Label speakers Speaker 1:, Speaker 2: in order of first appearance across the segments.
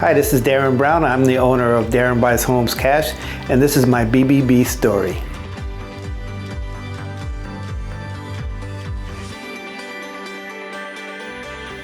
Speaker 1: Hi, this is Darren Brown. I'm the owner of Darren Buys Homes Cash, and this is my BBB story.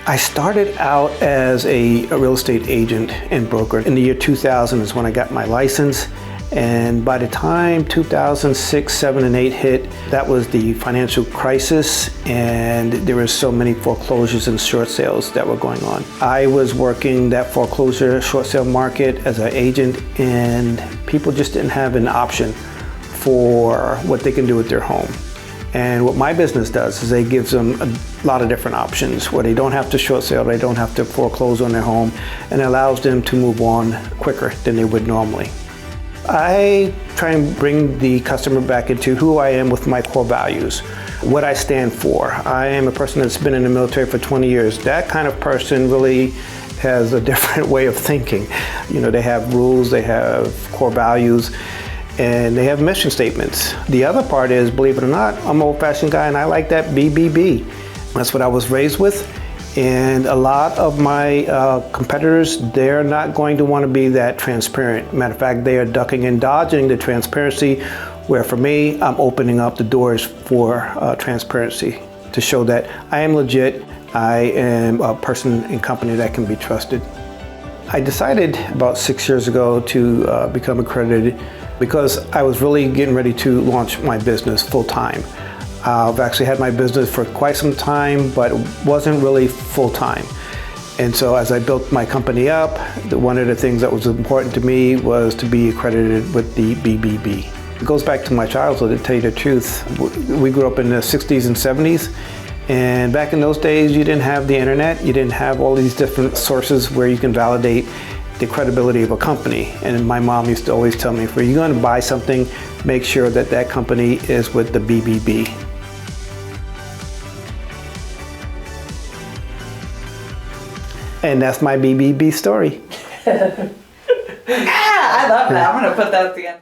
Speaker 1: I started out as a real estate agent and broker. In the year 2000 is when I got my license. And by the time 2006, 7, and 8 hit, that was the financial crisis, and there were so many foreclosures and short sales that were going on. I was working that foreclosure short sale market as an agent, and people just didn't have an option for what they can do with their home. And what my business does is it gives them a lot of different options where they don't have to short sale, they don't have to foreclose on their home, and it allows them to move on quicker than they would normally. I try and bring the customer back into who I am with my core values, what I stand for. I am a person that's been in the military for 20 years. That kind of person really has a different way of thinking. You know, they have rules, they have core values, and they have mission statements. The other part is, believe it or not, I'm an old-fashioned guy and I like that BBB. That's what I was raised with. And a lot of my competitors, they're not going to want to be that transparent. Matter of fact, they are ducking and dodging the transparency, where for me, I'm opening up the doors for transparency to show that I am legit, I am a person and company that can be trusted. I decided about 6 years ago to become accredited because I was really getting ready to launch my business full-time. I've actually had my business for quite some time, but it wasn't really full-time. And so as I built my company up, one of the things that was important to me was to be accredited with the BBB. It goes back to my childhood, to tell you the truth. We grew up in the 60s and 70s, and back in those days, you didn't have the internet, you didn't have all these different sources where you can validate the credibility of a company. And my mom used to always tell me, if you're going to buy something, make sure that that company is with the BBB. And that's my BBB story.
Speaker 2: I love that. I'm going to put that at the end.